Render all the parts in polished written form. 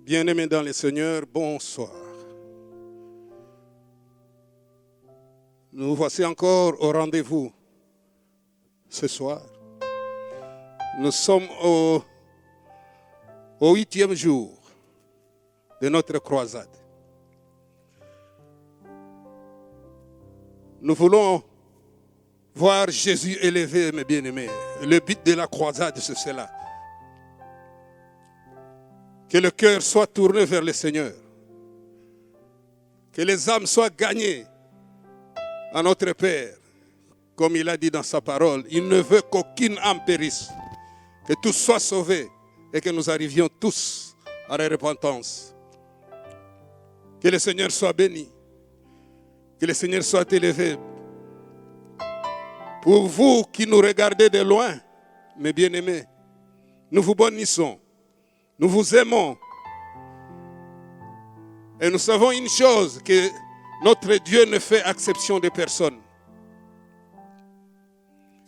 Bien-aimés dans le Seigneur, bonsoir. Nous voici encore au rendez-vous ce soir. Nous sommes au 8e jour de notre croisade. Nous voulons voir Jésus élevé, mes bien-aimés. Le but de la croisade, c'est cela. Que le cœur soit tourné vers le Seigneur. Que les âmes soient gagnées à notre Père. Comme il a dit dans sa parole, il ne veut qu'aucune âme périsse. Que tous soient sauvés et que nous arrivions tous à la repentance. Que le Seigneur soit béni. Que le Seigneur soit élevé. Pour vous qui nous regardez de loin, mes bien-aimés, nous vous bénissons. Nous vous aimons. Et nous savons une chose, que notre Dieu ne fait exception de personne.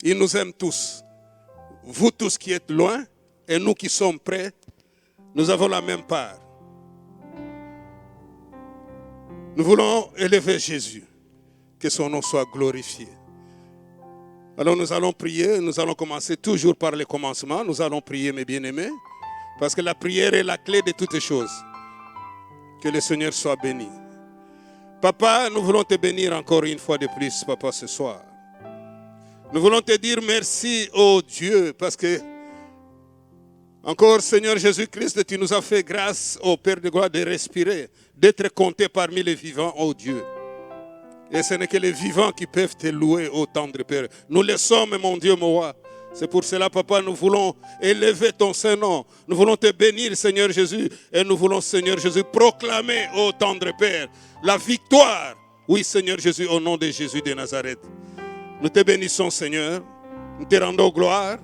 Il nous aime tous. Vous tous qui êtes loin et nous qui sommes près, nous avons la même part. Nous voulons élever Jésus. Que son nom soit glorifié. Alors nous allons prier. Nous allons commencer toujours par le commencement. Nous allons prier, mes bien-aimés. Parce que la prière est la clé de toutes choses. Que le Seigneur soit béni. Papa, nous voulons te bénir encore une fois de plus, papa, ce soir. Nous voulons te dire merci, oh Dieu, parce que, encore, Seigneur Jésus-Christ, tu nous as fait grâce, au Père de gloire, de respirer, d'être compté parmi les vivants, oh Dieu. Et ce n'est que les vivants qui peuvent te louer, ô tendre Père. Nous le sommes, mon Dieu, mon roi. C'est pour cela, papa, nous voulons élever ton Saint-Nom. Nous voulons te bénir, Seigneur Jésus. Et nous voulons, Seigneur Jésus, proclamer, ô tendre Père, la victoire. Oui, Seigneur Jésus, au nom de Jésus de Nazareth. Nous te bénissons, Seigneur. Nous te rendons gloire.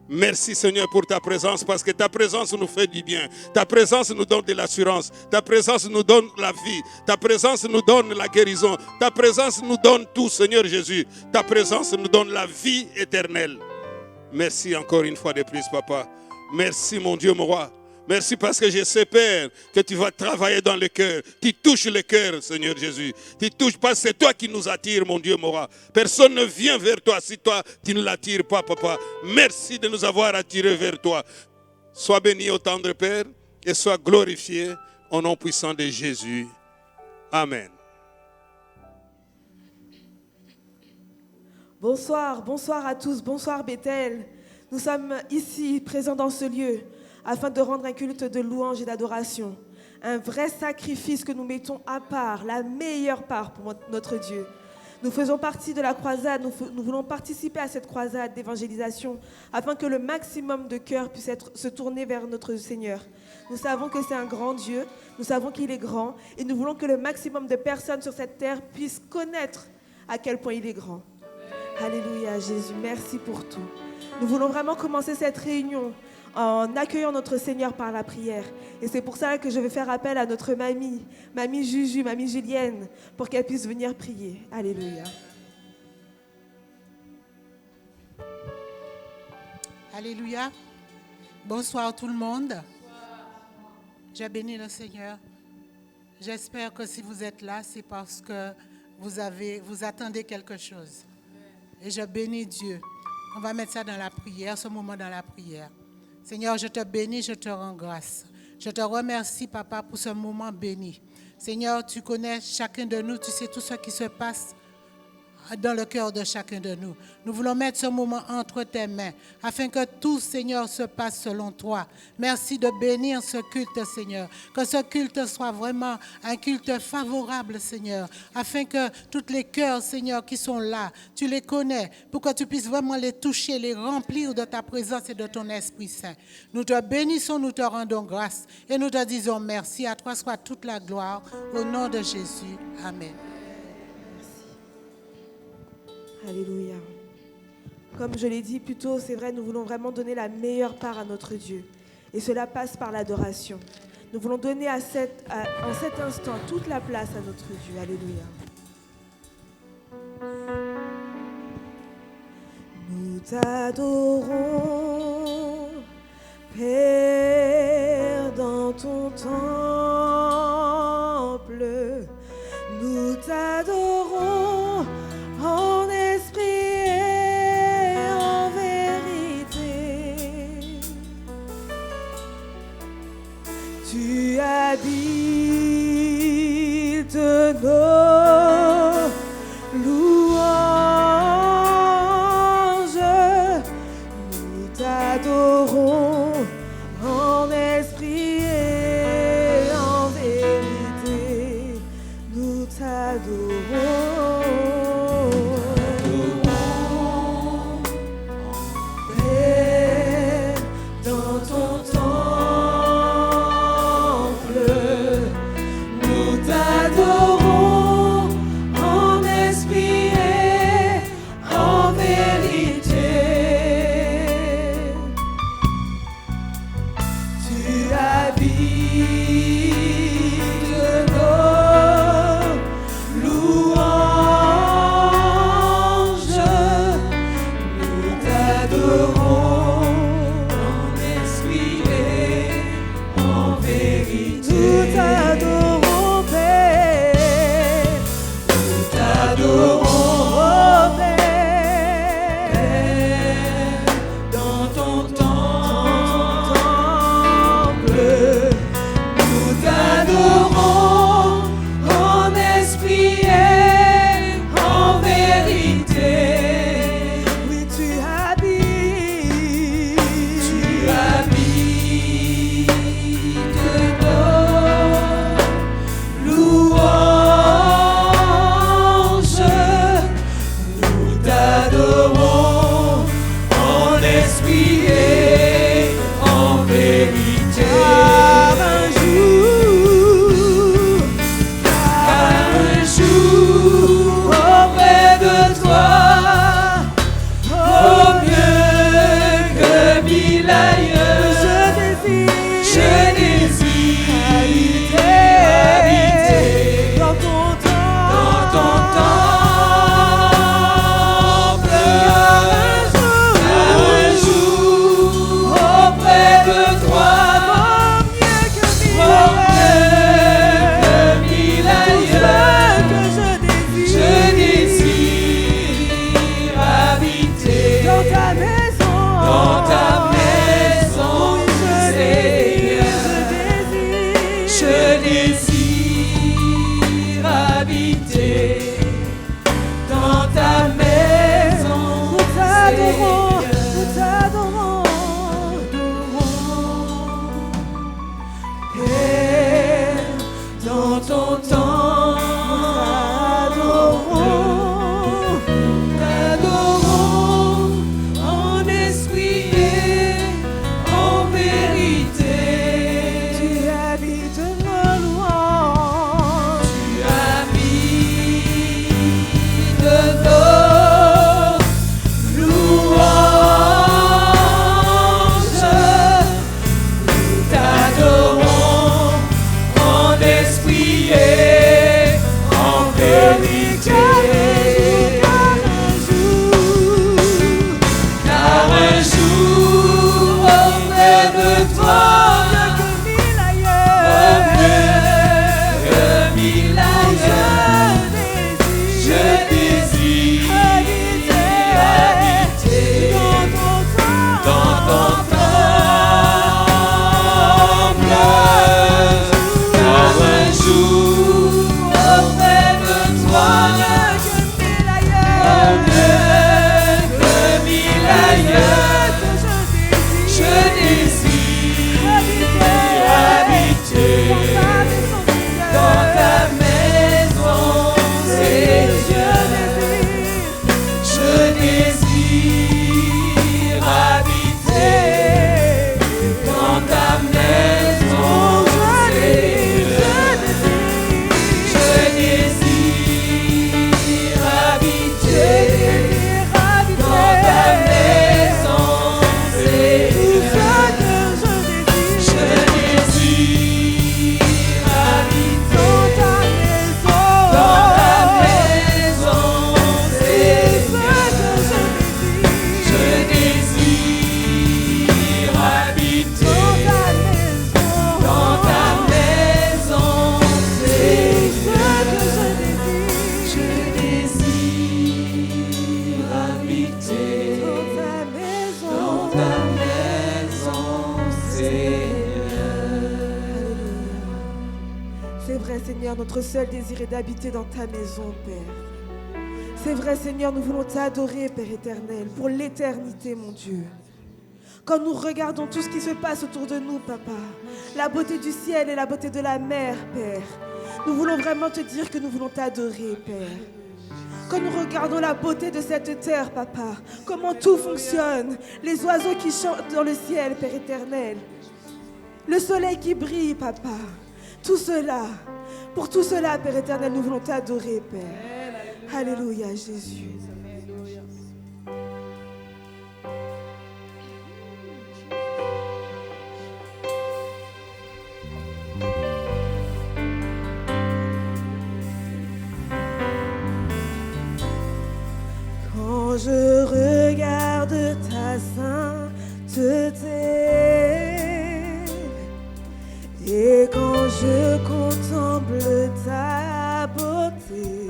Merci, Seigneur, pour ta présence, parce que ta présence nous fait du bien. Ta présence nous donne de l'assurance. Ta présence nous donne la vie. Ta présence nous donne la guérison. Ta présence nous donne tout, Seigneur Jésus. Ta présence nous donne la vie éternelle. Merci encore une fois de plus, papa. Merci, mon Dieu, mon roi. Merci parce que je sais, Père, que tu vas travailler dans le cœur. Tu touches le cœur, Seigneur Jésus. Tu touches parce que c'est toi qui nous attires, mon Dieu, mon roi. Personne ne vient vers toi si toi, tu ne l'attires pas, papa. Merci de nous avoir attirés vers toi. Sois béni, ô tendre Père, et sois glorifié au nom puissant de Jésus. Amen. Bonsoir, bonsoir à tous, bonsoir Bethel. Nous sommes ici, présents dans ce lieu, afin de rendre un culte de louange et d'adoration. Un vrai sacrifice que nous mettons à part, la meilleure part pour notre Dieu. Nous faisons partie de la croisade, nous voulons participer à cette croisade d'évangélisation, afin que le maximum de cœurs puisse se tourner vers notre Seigneur. Nous savons que c'est un grand Dieu, nous savons qu'il est grand, et nous voulons que le maximum de personnes sur cette terre puissent connaître à quel point il est grand. Alléluia, Jésus, merci pour tout. Nous voulons vraiment commencer cette réunion en accueillant notre Seigneur par la prière. Et c'est pour ça que je vais faire appel à notre mamie Juju, mamie Julienne, pour qu'elle puisse venir prier. Alléluia. Alléluia. Bonsoir tout le monde. Je bénis le Seigneur. J'espère que si vous êtes là, c'est parce que vous attendez quelque chose. Et je bénis Dieu. On va mettre ça dans la prière, ce moment dans la prière. Seigneur, je te bénis, je te rends grâce. Je te remercie, Papa, pour ce moment béni. Seigneur, tu connais chacun de nous, tu sais tout ce qui se passe dans le cœur de chacun de nous. Nous voulons mettre ce moment entre tes mains, afin que tout, Seigneur, se passe selon toi. Merci de bénir ce culte, Seigneur. Que ce culte soit vraiment un culte favorable, Seigneur, afin que tous les cœurs, Seigneur, qui sont là, tu les connais, pour que tu puisses vraiment les toucher, les remplir de ta présence et de ton Esprit Saint. Nous te bénissons, nous te rendons grâce, et nous te disons merci. À toi soit toute la gloire, au nom de Jésus. Amen. Alléluia. Comme je l'ai dit plus tôt, c'est vrai, nous voulons vraiment donner la meilleure part à notre Dieu. Et cela passe par l'adoration. Nous voulons donner en cet instant toute la place à notre Dieu. Alléluia. Nous t'adorons, Père, dans ton temple, nous t'adorons en esprit et en vérité. Tu habites nos louanges, nous t'adorons en esprit et en vérité. Nous t'adorons. Paix dans ton temple, nous t'adorons en esprit et en vérité. Tu habites nos louanges. seul désir est d'habiter dans ta maison, Père. C'est vrai, Seigneur, nous voulons t'adorer, Père éternel, pour l'éternité, mon Dieu. Quand nous regardons tout ce qui se passe autour de nous, Papa, la beauté du ciel et la beauté de la mer, Père, nous voulons vraiment te dire que nous voulons t'adorer, Père. Quand nous regardons la beauté de cette terre, Papa, comment tout fonctionne, les oiseaux qui chantent dans le ciel, Père éternel, le soleil qui brille, Papa, tout cela, pour tout cela, Père éternel, nous voulons t'adorer, Père. Alléluia, Jésus. Quand je regarde ta sainteté et quand je contemple ta beauté,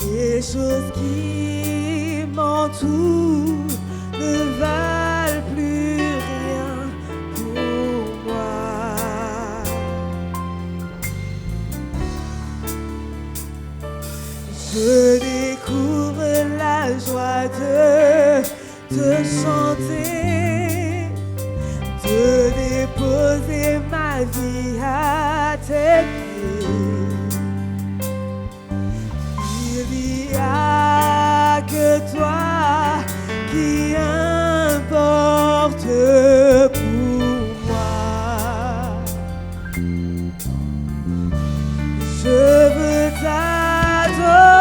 les choses qui m'entourent ne valent plus rien pour moi. Je découvre la joie de te chanter, de déposer ma vie à tes pieds. Il n'y a que toi qui importe pour moi. Je veux t'adorer.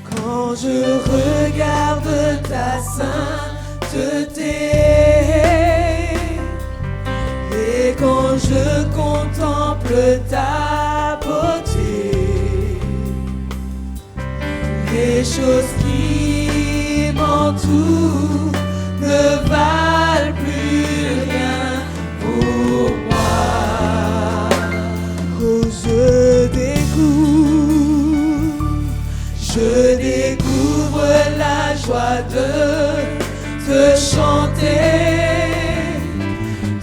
Quand je regarde ta sainteté et quand je contemple ta beauté, les choses qui m'entourent ne valent plus rien pour moi. Oh, je découvre la joie de te chanter,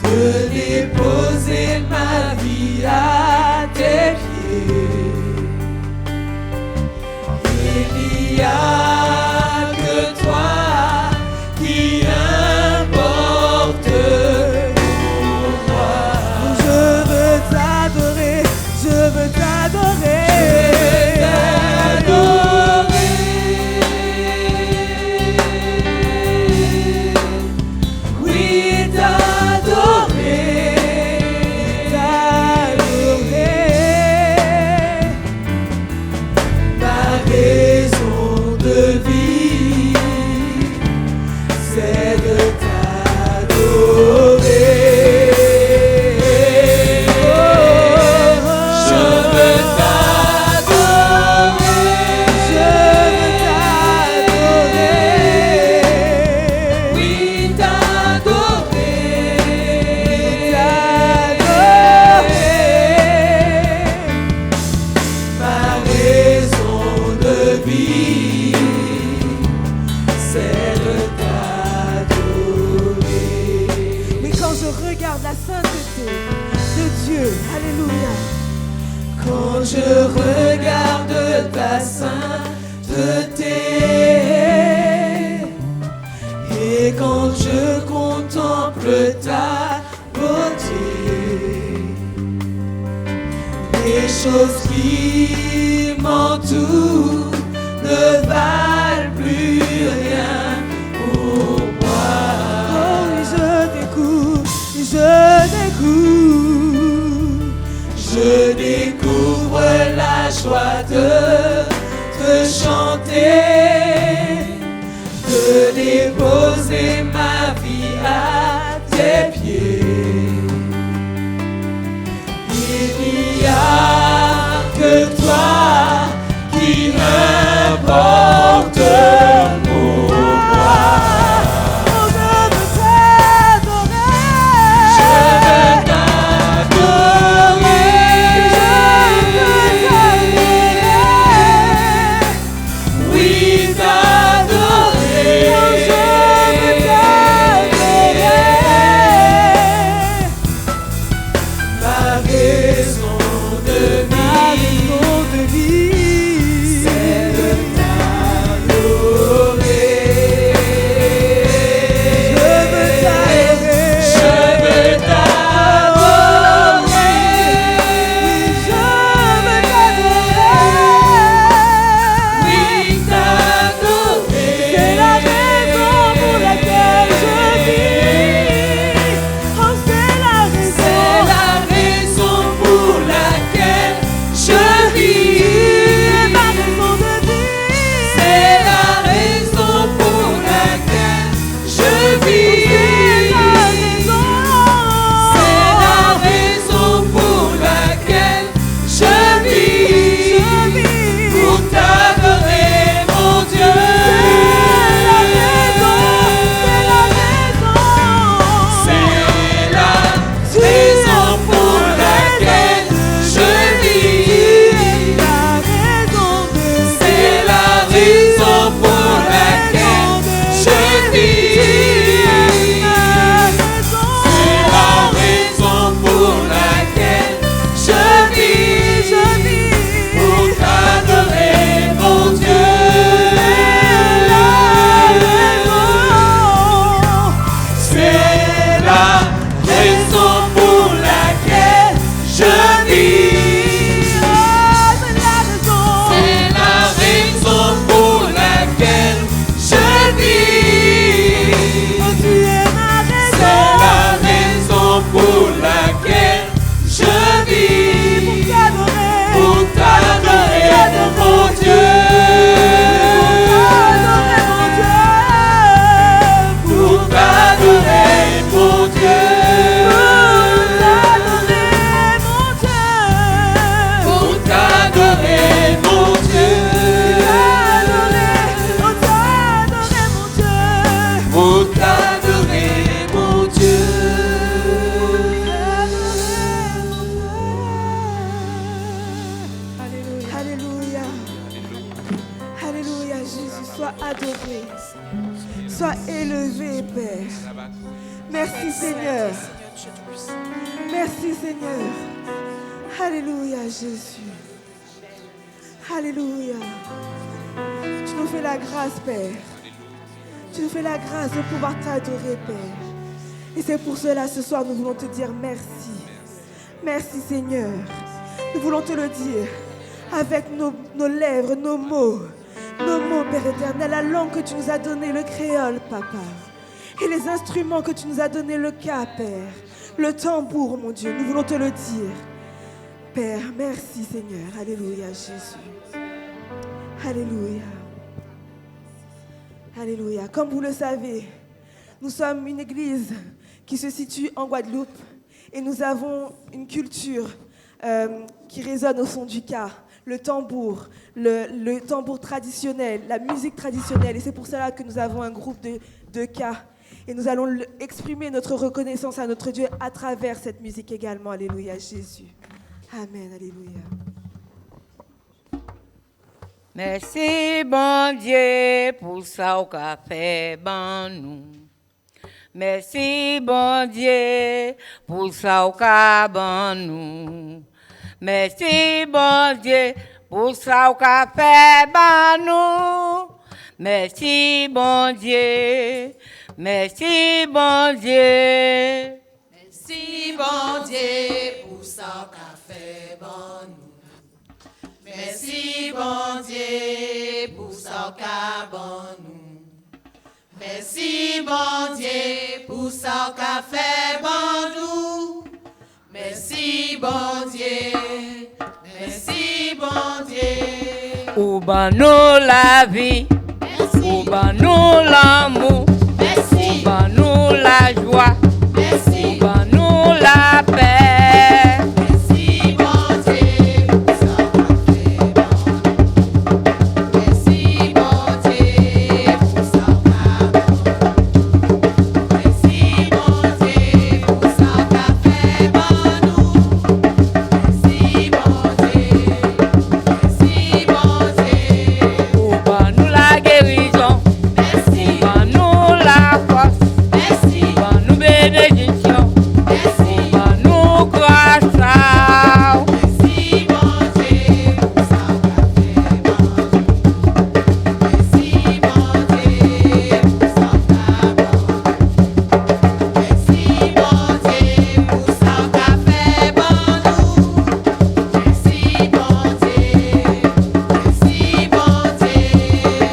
de déposer ma vie à tes pieds. Il n'y a que toi qui importe pour moi. Je veux t'adorer, je veux t'adorer. Je regarde ta sainteté et quand je contemple ta beauté, les choses qui m'entourent quand tout ne valent plus rien pour moi. Oh oui, je découvre, je découvre. Je découvre la joie de te chanter, de déposer ma vie à tes pieds. Il n'y a que toi qui importe pour moi. Oh, je veux t'adorer. Je veux t'adorer. Oui, t'adorer. Ma raison de vie, c'est de t'adorer. Je veux t'adorer. Oui, t'adorer. C'est la raison pour laquelle je vis. Oh, c'est la raison. C'est la raison pour laquelle je vis. C'est ma raison de vie. C'est la raison pour laquelle je vis. C'est la raison pour laquelle je vis. Pour t'adorer, mon Dieu. C'est la raison pour laquelle je vis. C'est la raison pour laquelle je vis. C'est la raison pour laquelle je vis. Pour t'adorer, mon Dieu. C'est la raison pour laquelle je vis. C'est la raison pour laquelle je vis. C'est la raison pour laquelle je vis. Pour t'adorer, mon Dieu. Pour t'adorer, mon Dieu. Pour t'adorer, mon Dieu. Pour t'adorer, mon Dieu. Alléluia. Alléluia, Jésus, sois adoré. Sois élevé, Père. Merci, Seigneur. Merci, Seigneur. Alléluia, Jésus. Alléluia. Tu nous fais la grâce, Père. Tu nous fais la grâce de pouvoir t'adorer, Père. Et c'est pour cela, ce soir, nous voulons te dire merci. Merci, Seigneur. Nous voulons te le dire avec nos lèvres, nos mots, Père éternel, la langue que tu nous as donnée, le créole, Papa. Et les instruments que tu nous as donnés, le cas, Père. Le tambour, mon Dieu, nous voulons te le dire. Père, merci, Seigneur. Alléluia, Jésus. Alléluia. Alléluia. Comme vous le savez, nous sommes une église qui se situe en Guadeloupe et nous avons une culture qui résonne au son du cas, le tambour traditionnel, la musique traditionnelle. Et c'est pour cela que nous avons un groupe de cas. Et nous allons exprimer notre reconnaissance à notre Dieu à travers cette musique également. Alléluia, Jésus. Amen, alléluia. Merci, bon Dieu, pour ça au café, ban nous. Merci, bon Dieu, pour ça au ban nous. Merci, bon Dieu, pour ça au café, ban nous. Merci, bon Dieu. Merci, bon Dieu. Merci, bon Dieu, pour ça qu'a fait bon nous. Merci, Merci bon Dieu pour ça qu'a bon nous. Merci bon Dieu pour ça qu'a fait bon nous. Merci bon Dieu. Merci bon Dieu. Ou ban nous la vie, ou ban nous l'amour, ou ban nous la joie, ou ban nous la paix. Merci bon Dieu pour ça qu'a fait bon. Merci bon Dieu pour ça qu'a bon. Merci bon Dieu pour ça qu'a fait bon nous. Merci bon Dieu. Merci bon Dieu. Ou ban nous la guérison, Merci. ou ban nous la force, Merci. ou ban nous bénédiction, Merci. ou ban nous grâce. Merci bon Dieu pour ça qu'a fait bon. Merci bon Dieu pour ça qu'a bon. Merci bon Dieu pour ça qu'a fait bon nous. Merci bon Dieu. Merci bon Dieu.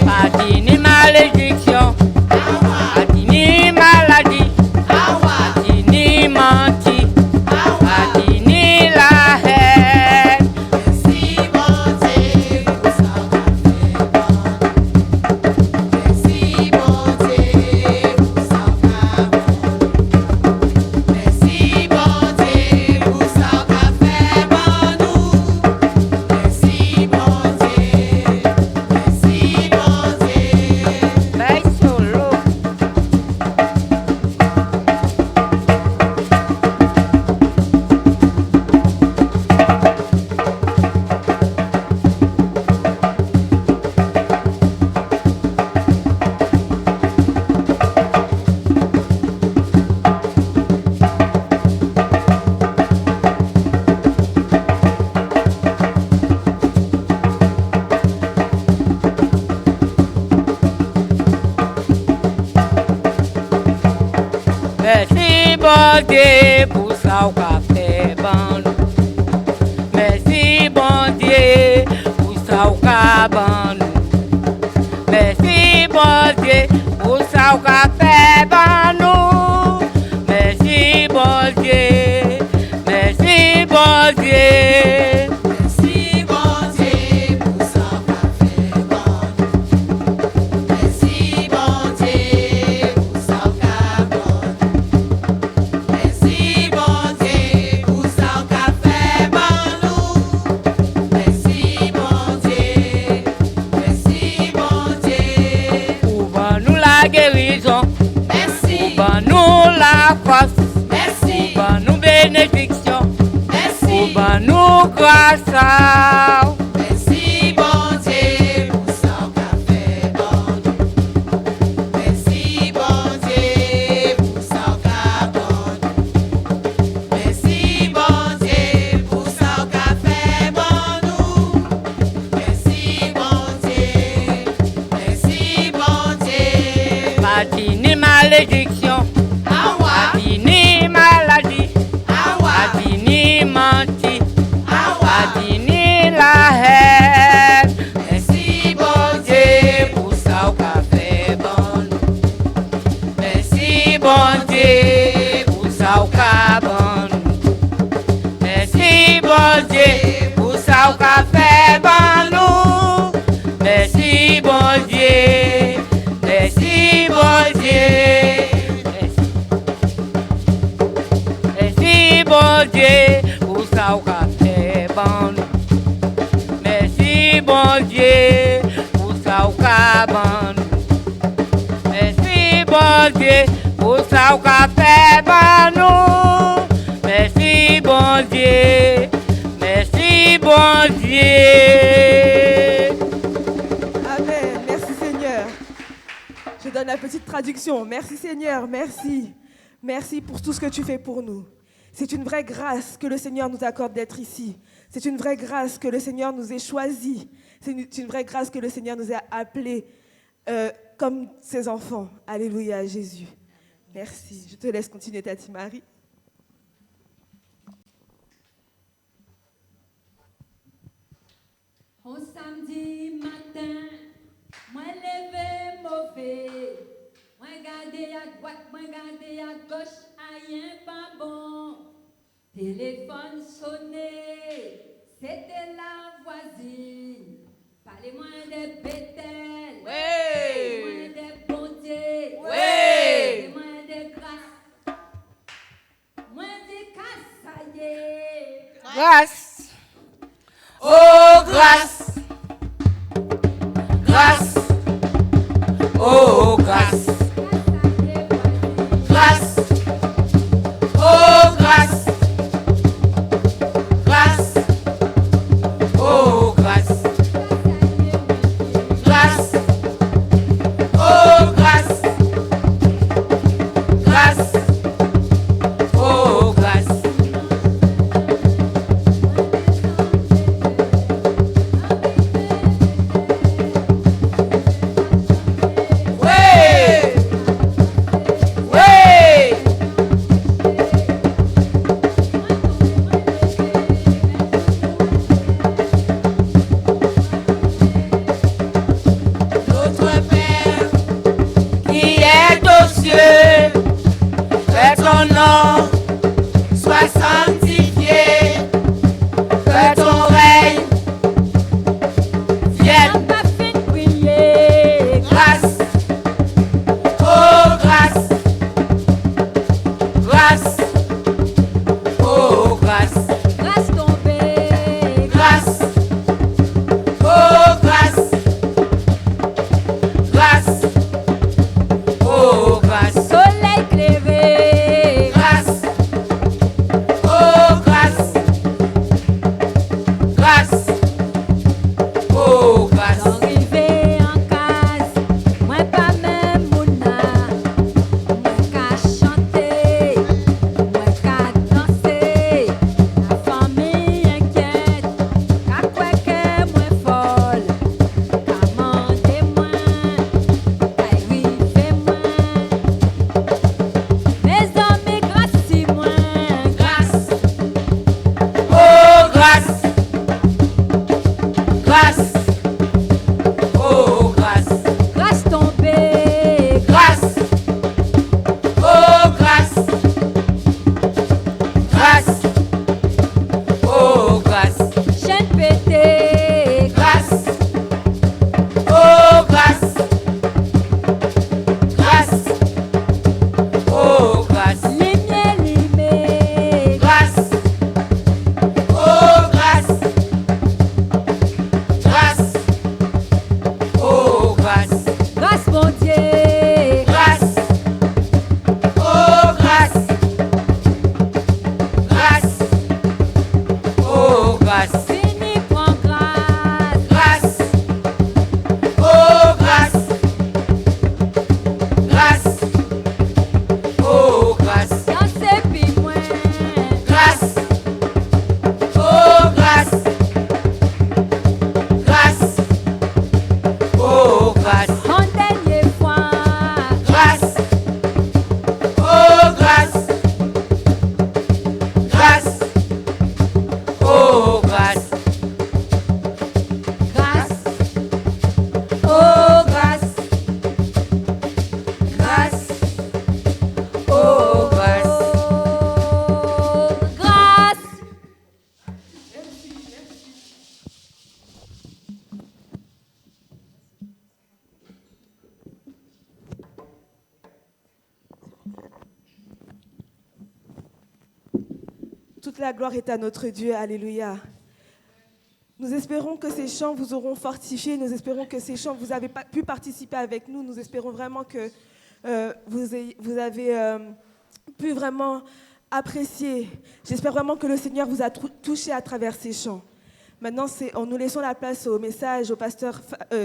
Pas ni malédiction, Awa, pas ni maladie, awa, pas ni menti, awa. pas ni la haine. Merci bon Dieu pour ça qu'a fait bon. Merci bon Dieu pour ça qu'a bon. Merci bon Dieu pour ça qu'a fait bon nous. Merci bon Dieu. Merci bon Dieu. Bay solo. Merci bon Dieu pour ça qu'a fait bon nous. Merci bon Dieu pour ça qu'a bon nous. Merci bon Dieu pour ça qu'a fait bon nous. Merci bon Dieu. Merci bon Dieu. Merci bon Dieu pour ça qu'a fait bon. Merci bon Dieu pour ça qu'a bon. Merci bon Dieu pour ça qu'a fait bon nous. Merci bon Dieu. Merci bon Dieu. Ouvre nous la guérison, Merci. ouvre nous la force, Merci. ouvre nous bénédiction, Merci. ouvre nous grâce. Merci bon Dieu pour ça qu'a fait bon. Merci bon Dieu pour ça qu'a bon. Merci bon Dieu pour ça qu'a fait bon nous. Merci bon Dieu. Merci bon Dieu. Pas ni malédiction, Awa, pas ni maladie, awa, pas ni menti, awa. pas ni la haine. Merci bon Dieu pour ça qu'a fait bon nous. Merci Bon Dieu, pour ça qu'a bon nous. Merci bon Dieu, pour ça qu'a fait bon nous. Merci bon Dieu, merci bon Dieu. Merci bon Dieu, pour ça qu'a fait bon nous. Merci bon Dieu, pour ça qu'a bon nous. Merci bon Dieu, pour ça qu'a fait bon nous. Merci bon Dieu, merci bon Dieu. Amen. Merci Seigneur. Je donne la petite traduction. Merci Seigneur, merci. Merci pour tout ce que tu fais pour nous. C'est une vraie grâce que le Seigneur nous accorde d'être ici. C'est une vraie grâce que le Seigneur nous ait choisis. C'est une vraie grâce que le Seigneur nous a appelés comme ses enfants. Alléluia, Jésus. Merci. Je te laisse continuer, Tati Marie. Au samedi matin, moi levé mauvais. Moi gardé à droite, moi gardé à gauche, rien pas bon. Téléphone sonné, c'était la voisine. Parlez-moi des bétels, parlez-moi des bondiers, parlez-moi des grâces. Moi des casses, ça y est. Grâce. Oh, grâce. Grâce. Oh, grâce. Grâce. Oh, grâce. Grâce. Oh, grâce. Grâce. Oh, grâce. Grâce. Oh, grâce. Ouais. Ouais. Notre Père qui est aux cieux, que ton nom soit sanctifié, que ton règne vienne. Pas fait de prier. Grâce, oh grâce, grâce, oh grâce, Grâce tombée. grâce, oh grâce, grâce, oh grâce, Soleil éclairé. grâce, oh grâce, grâce, oh grâce. Arrivé en case, moi pas même mouna, moi qu'à chanter, moi qu'à danser, la famille inquiète, qu'à quoi que moi folle, qu'à manger moi, qu'à arriver moi, mes amis grâce moi, Grâce, oh grâce, grâce, oh grâce, grâce tombée, grâce, oh grâce, grâce, oh grâce, chaîne pétée, grâce, oh grâce, grâce, oh grâce, lumière limée. grâce, oh grâce, grâce, oh grâce. Grâce mon Dieu, Grâce, oh grâce, grâce, oh grâce, fini prend grâce, grâce, oh grâce, grâce, oh grâce, dansez puis moi, grâce, oh grâce, grâce, oh grâce. en dernière fois, Grâce, oh grâce, grâce, oh grâce, grâce, oh grâce, grâce, oh grâce. grâce. Toute la gloire est à notre Dieu. Alléluia. Nous espérons que ces chants vous auront fortifié. Nous espérons que ces chants, vous avez pu participer avec nous. Nous espérons vraiment que vous avez pu vraiment apprécier. J'espère vraiment que le Seigneur vous a touché à travers ces chants. Maintenant, nous laissons la place au message au pasteur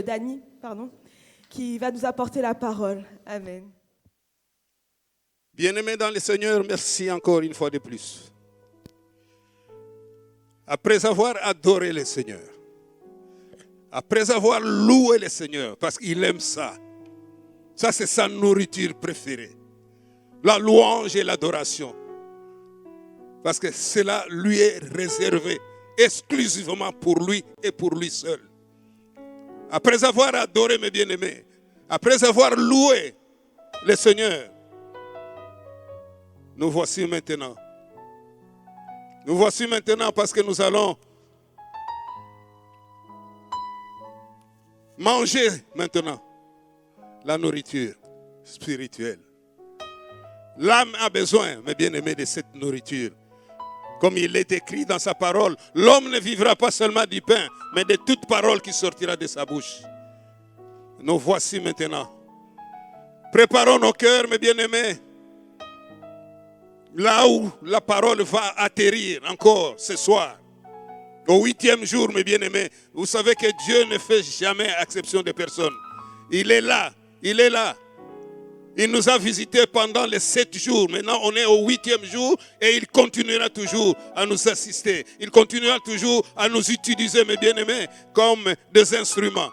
Dany, qui va nous apporter la parole. Amen. Bien-aimés dans le Seigneur, merci encore une fois de plus. Après avoir adoré le Seigneur, après avoir loué le Seigneur, parce qu'il aime ça, ça c'est sa nourriture préférée, la louange et l'adoration, parce que cela lui est réservé exclusivement pour lui et pour lui seul. Après avoir adoré mes bien-aimés, après avoir loué le Seigneur, nous voici maintenant. Nous voici maintenant parce que nous allons manger maintenant la nourriture spirituelle. L'âme a besoin, mes bien-aimés, de cette nourriture. Comme il est écrit dans sa parole, l'homme ne vivra pas seulement du pain, mais de toute parole qui sortira de sa bouche. Nous voici maintenant. Préparons nos cœurs, mes bien-aimés, là où la parole va atterrir encore ce soir. Au 8e jour, mes bien-aimés, vous savez que Dieu ne fait jamais exception de personne. Il est là, il est là. Il nous a visités pendant les 7 jours. Maintenant, on est au 8e jour et il continuera toujours à nous assister. Il continuera toujours à nous utiliser, mes bien-aimés, comme des instruments.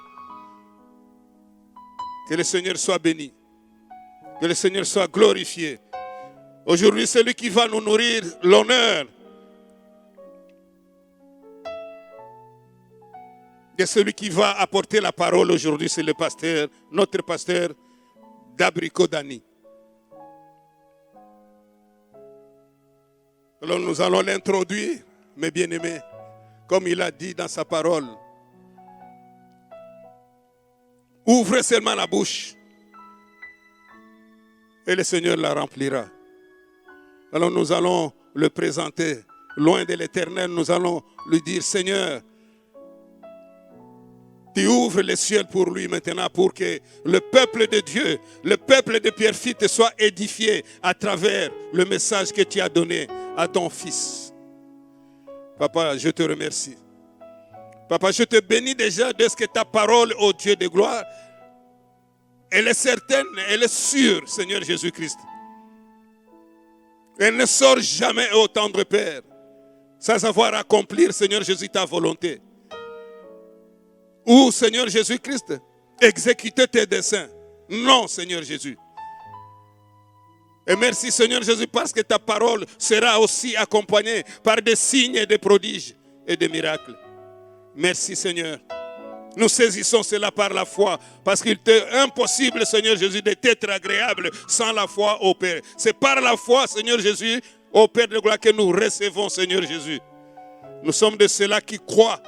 Que le Seigneur soit béni. Que le Seigneur soit glorifié. Aujourd'hui, celui qui va nous nourrir, l'honneur de celui qui va apporter la parole aujourd'hui, c'est le pasteur, notre pasteur, Dabriko Dani. Alors nous allons l'introduire, mes bien-aimés, comme il a dit dans sa parole. Ouvrez seulement la bouche et le Seigneur la remplira. Alors nous allons le présenter loin de l'Éternel. Nous allons lui dire, Seigneur, tu ouvres les cieux pour lui maintenant pour que le peuple de Dieu, le peuple de Pierrefitte soit édifié à travers le message que tu as donné à ton fils. Papa, je te remercie. Papa, je te bénis déjà de ce que ta parole, ô Dieu de gloire, elle est certaine, elle est sûre, Seigneur Jésus-Christ. Elle ne sort jamais, ô tendre Père, sans avoir accompli, Seigneur Jésus, ta volonté. Ou, Seigneur Jésus-Christ, exécuter tes desseins. Non, Seigneur Jésus. Et merci, Seigneur Jésus, parce que ta parole sera aussi accompagnée par des signes, des prodiges et des miracles. Merci, Seigneur. Nous saisissons cela par la foi, parce qu'il est impossible, Seigneur Jésus, d'être agréable sans la foi au Père. C'est par la foi, Seigneur Jésus, au Père de gloire que nous recevons, Seigneur Jésus. Nous sommes de ceux-là qui croient,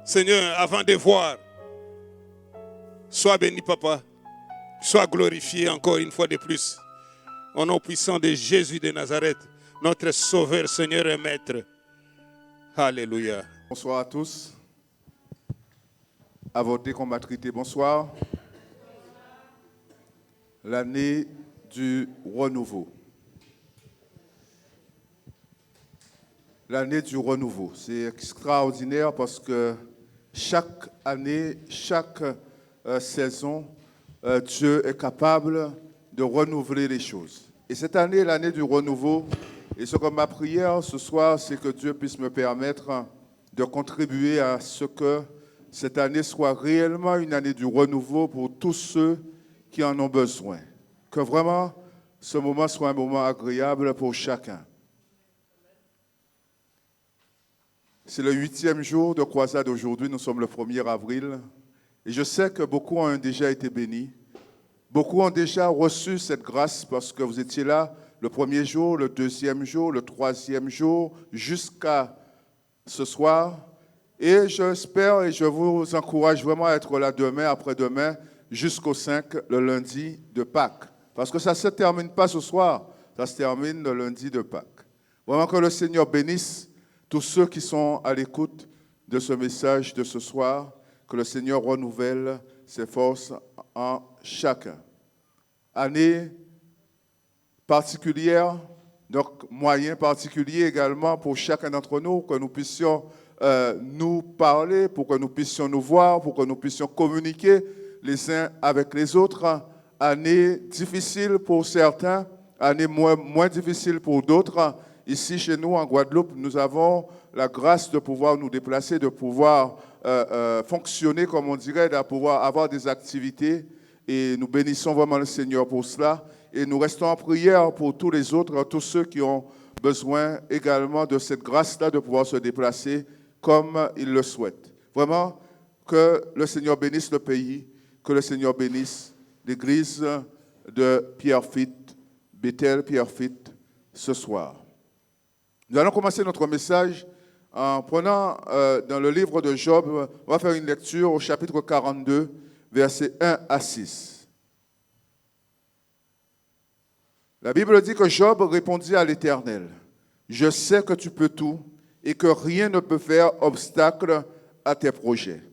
Seigneur, avant de voir. Sois béni, Papa. Sois glorifié encore une fois de plus. Au nom puissant de Jésus de Nazareth, notre Sauveur, Seigneur et Maître. Alléluia. Bonsoir à tous. À votre décombatrité, bonsoir. L'année du renouveau. L'année du renouveau. C'est extraordinaire parce que chaque année, chaque saison, Dieu est capable de renouveler les choses. Et cette année, l'année du renouveau, et ce que ma prière ce soir, c'est que Dieu puisse me permettre de contribuer à ce que cette année soit réellement une année du renouveau pour tous ceux qui en ont besoin. Que vraiment ce moment soit un moment agréable pour chacun. C'est le 8e jour de croisade aujourd'hui, nous sommes le 1er avril. Et je sais que beaucoup ont déjà été bénis. Beaucoup ont déjà reçu cette grâce parce que vous étiez là le 1er jour, le 2e jour, le 3e jour, jusqu'à ce soir. Et j'espère et je vous encourage vraiment à être là demain, après-demain, jusqu'au 5, le lundi de Pâques. Parce que ça ne se termine pas ce soir, ça se termine le lundi de Pâques. Vraiment que le Seigneur bénisse tous ceux qui sont à l'écoute de ce message de ce soir, que le Seigneur renouvelle ses forces en chacun. Année particulière, donc moyen particulier également pour chacun d'entre nous, que nous puissions nous parler, pour que nous puissions nous voir, pour que nous puissions communiquer les uns avec les autres. Année difficile pour certains, année moins difficile pour d'autres. Ici, chez nous, en Guadeloupe, nous avons la grâce de pouvoir nous déplacer, de pouvoir fonctionner, comme on dirait, de pouvoir avoir des activités. Et nous bénissons vraiment le Seigneur pour cela. Et nous restons en prière pour tous les autres, tous ceux qui ont besoin également de cette grâce-là, de pouvoir se déplacer comme ils le souhaitent. Vraiment, Que le Seigneur bénisse le pays, que le Seigneur bénisse l'église de Pierrefitte, Bethel Pierrefitte, ce soir. Nous allons commencer notre message en prenant dans le livre de Job, on va faire une lecture au chapitre 42, versets 1 à 6. La Bible dit que Job répondit à l'Éternel, « Je sais que tu peux tout et que rien ne peut faire obstacle à tes projets.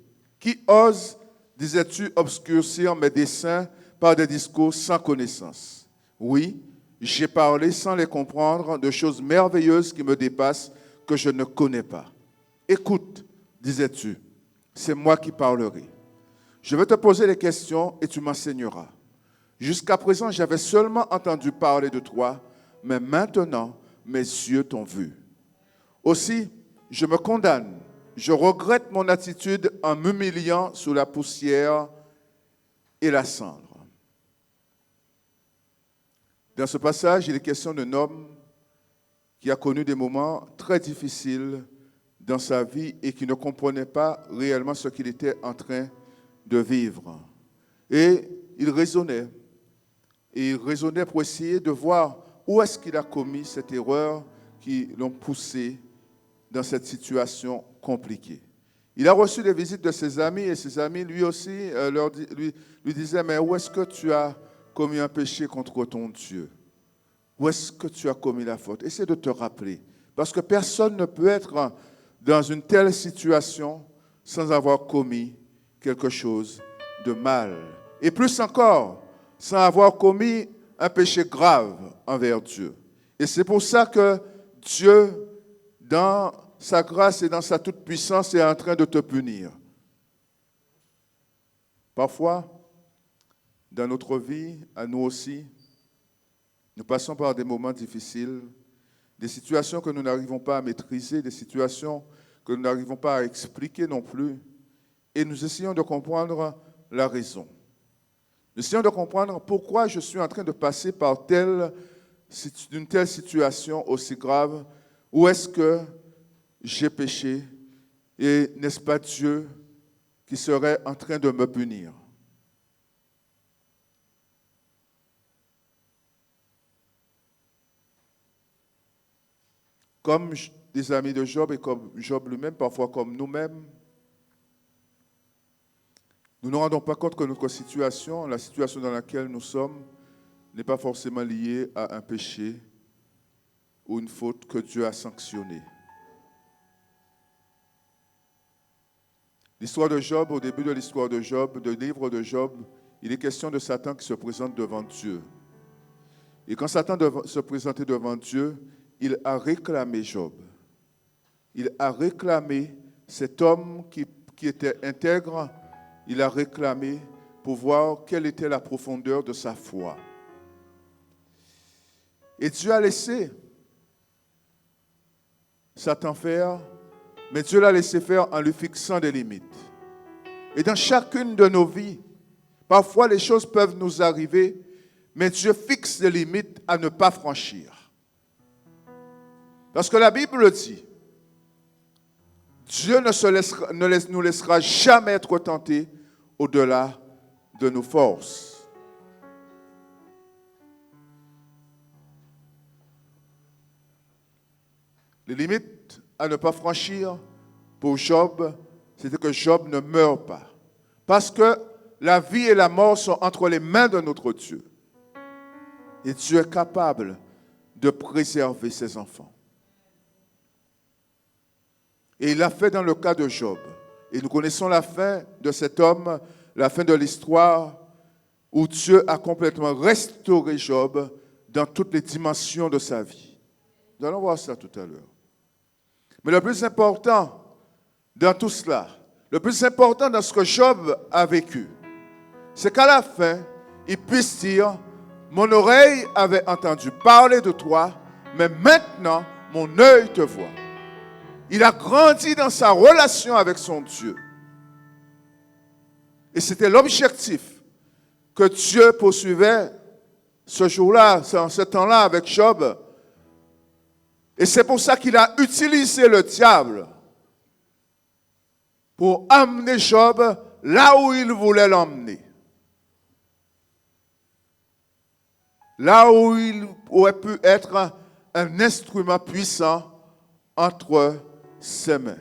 Qui ose, disais-tu, obscurcir mes desseins par des discours sans connaissance? Oui, j'ai parlé sans les comprendre de choses merveilleuses qui me dépassent, que je ne connais pas. Écoute, disais-tu, c'est moi qui parlerai. Je vais te poser des questions et tu m'enseigneras. Jusqu'à présent, j'avais seulement entendu parler de toi, mais maintenant, mes yeux t'ont vu. Aussi, je me condamne, je regrette mon attitude en m'humiliant sous la poussière et la cendre. Dans ce passage, il est question d'un homme qui a connu des moments très difficiles dans sa vie et qui ne comprenait pas réellement ce qu'il était en train de vivre. Et il raisonnait. Et il raisonnait pour essayer de voir où est-ce qu'il a commis cette erreur qui l'ont poussé dans cette situation compliquée. Il a reçu des visites de ses amis et ses amis lui aussi lui disaient « Mais où est-ce que tu as commis un péché contre ton Dieu? Où est-ce que tu as commis la faute? » Essaie de te rappeler. Parce que personne ne peut être dans une telle situation sans avoir commis quelque chose de mal. Et plus encore, sans avoir commis un péché grave envers Dieu. Et c'est pour ça que Dieu, dans sa grâce et dans sa toute-puissance, est en train de te punir. Parfois, dans notre vie, à nous aussi, nous passons par des moments difficiles, des situations que nous n'arrivons pas à maîtriser, des situations que nous n'arrivons pas à expliquer non plus, et nous essayons de comprendre la raison. Nous essayons de comprendre pourquoi je suis en train de passer par une telle situation aussi grave, où est-ce que j'ai péché, et n'est-ce pas Dieu qui serait en train de me punir? Comme des amis de Job et comme Job lui-même, parfois comme nous-mêmes, nous ne nous rendons pas compte que notre situation, la situation dans laquelle nous sommes, n'est pas forcément liée à un péché ou une faute que Dieu a sanctionnée. L'histoire de Job, au début de l'histoire de Job, du livre de Job, il est question de Satan qui se présente devant Dieu. Et quand Satan se présentait devant Dieu, il a réclamé Job. Il a réclamé cet homme qui était intègre, il a réclamé pour voir quelle était la profondeur de sa foi. Et Dieu a laissé Satan faire, mais Dieu l'a laissé faire en lui fixant des limites. Et dans chacune de nos vies, parfois les choses peuvent nous arriver, mais Dieu fixe des limites à ne pas franchir. Parce que la Bible dit, Dieu ne nous laissera jamais être tentés au-delà de nos forces. Les limites à ne pas franchir pour Job, c'était que Job ne meure pas. Parce que la vie et la mort sont entre les mains de notre Dieu. Et Dieu est capable de préserver ses enfants. Et il l'a fait dans le cas de Job. Et nous connaissons la fin de cet homme, la fin de l'histoire, où Dieu a complètement restauré Job dans toutes les dimensions de sa vie. Nous allons voir ça tout à l'heure. Mais le plus important dans tout cela, le plus important dans ce que Job a vécu, c'est qu'à la fin, il puisse dire, mon oreille avait entendu parler de toi, mais maintenant, mon œil te voit. Il a grandi dans sa relation avec son Dieu. Et c'était l'objectif que Dieu poursuivait ce jour-là, en ce temps-là avec Job. Et c'est pour ça qu'il a utilisé le diable pour amener Job là où il voulait l'emmener. Là où il aurait pu être un instrument puissant entre ses mains.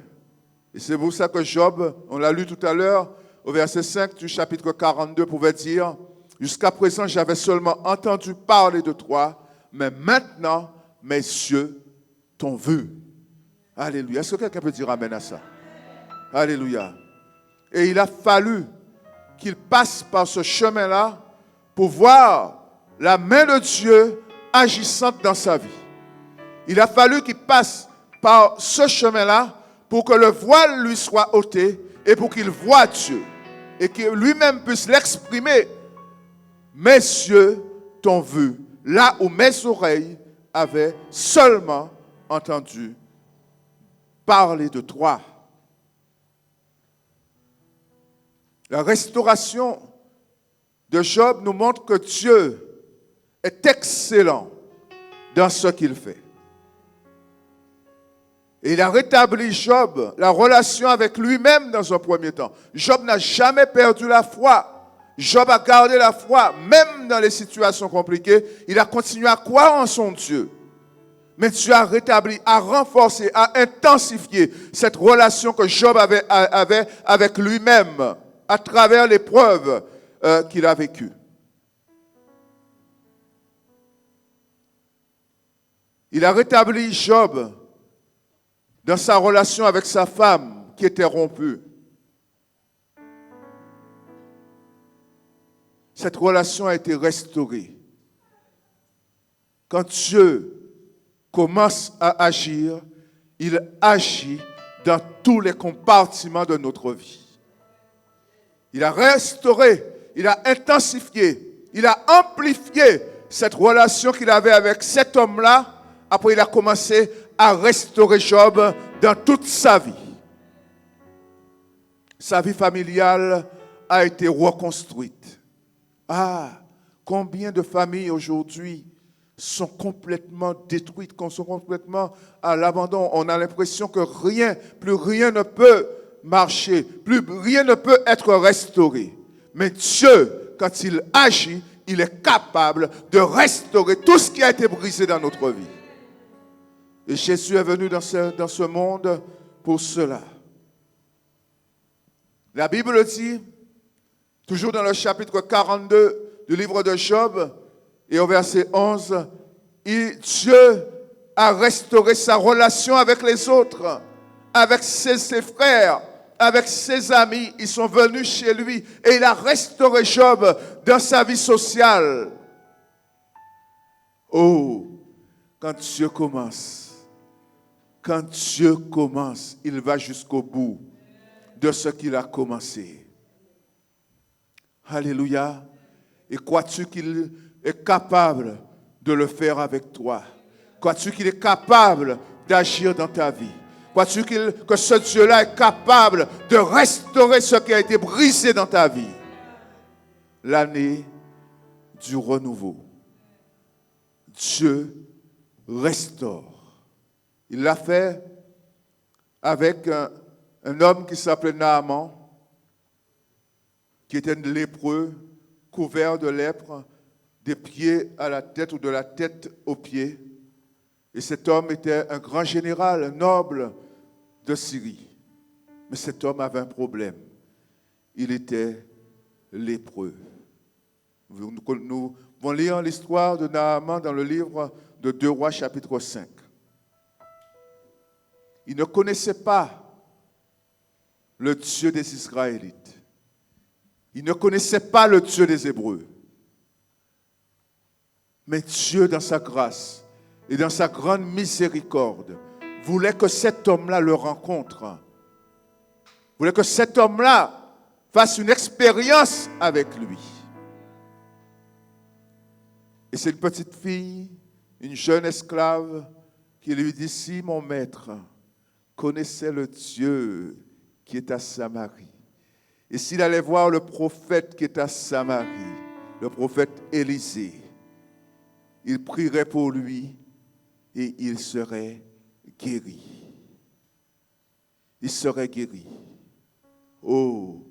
Et c'est pour ça que Job, on l'a lu tout à l'heure, au verset 5 du chapitre 42, pouvait dire « Jusqu'à présent, j'avais seulement entendu parler de toi, mais maintenant, mes yeux t'ont vu. » Alléluia. Est-ce que quelqu'un peut dire amen à ça? Alléluia. Et il a fallu qu'il passe par ce chemin-là pour voir la main de Dieu agissante dans sa vie. Il a fallu qu'il passe par ce chemin-là pour que le voile lui soit ôté et pour qu'il voie Dieu et qu'il lui-même puisse l'exprimer. Mes yeux t'ont vu, là où mes oreilles avaient seulement entendu parler de toi. La restauration de Job nous montre que Dieu est excellent dans ce qu'il fait. Et il a rétabli Job, la relation avec lui-même dans un premier temps. Job n'a jamais perdu la foi. Job a gardé la foi, même dans les situations compliquées. Il a continué à croire en son Dieu. Mais Dieu a rétabli, a renforcé, a intensifié cette relation que Job avait avec lui-même à travers l'épreuve qu'il a vécue. Il a rétabli Job dans sa relation avec sa femme qui était rompue. Cette relation a été restaurée. Quand Dieu commence à agir, il agit dans tous les compartiments de notre vie. Il a restauré, il a intensifié, il a amplifié cette relation qu'il avait avec cet homme-là. Après, il a commencé à restaurer Job dans toute sa vie. Sa vie familiale a été reconstruite. Ah, combien de familles aujourd'hui sont complètement détruites, sont complètement à l'abandon. On a l'impression que plus rien ne peut marcher, plus rien ne peut être restauré. Mais Dieu, quand il agit, il est capable de restaurer tout ce qui a été brisé dans notre vie. Et Jésus est venu dans ce monde pour cela. La Bible dit, toujours dans le chapitre 42 du livre de Job, et au verset 11, Dieu a restauré sa relation avec les autres, avec ses frères, avec ses amis. Ils sont venus chez lui et il a restauré Job dans sa vie sociale. Oh, quand Dieu commence, il va jusqu'au bout de ce qu'il a commencé. Alléluia. Et crois-tu qu'il est capable de le faire avec toi? Crois-tu qu'il est capable d'agir dans ta vie? Crois-tu que ce Dieu-là est capable de restaurer ce qui a été brisé dans ta vie? L'année du renouveau. Dieu restaure. Il l'a fait avec un homme qui s'appelait Naaman, qui était lépreux, couvert de lèpre, des pieds à la tête ou de la tête aux pieds. Et cet homme était un grand général, un noble de Syrie. Mais cet homme avait un problème. Il était lépreux. Nous allons lire l'histoire de Naaman dans le livre de 2 Rois, chapitre 5. Il ne connaissait pas le Dieu des Israélites. Il ne connaissait pas le Dieu des Hébreux. Mais Dieu, dans sa grâce et dans sa grande miséricorde, voulait que cet homme-là le rencontre. Voulait que cet homme-là fasse une expérience avec lui. Et c'est une petite fille, une jeune esclave, qui lui dit, si mon maître connaissait le Dieu qui est à Samarie, et s'il allait voir le prophète qui est à Samarie, le prophète Élisée, il prierait pour lui et il serait guéri. Il serait guéri. Oh,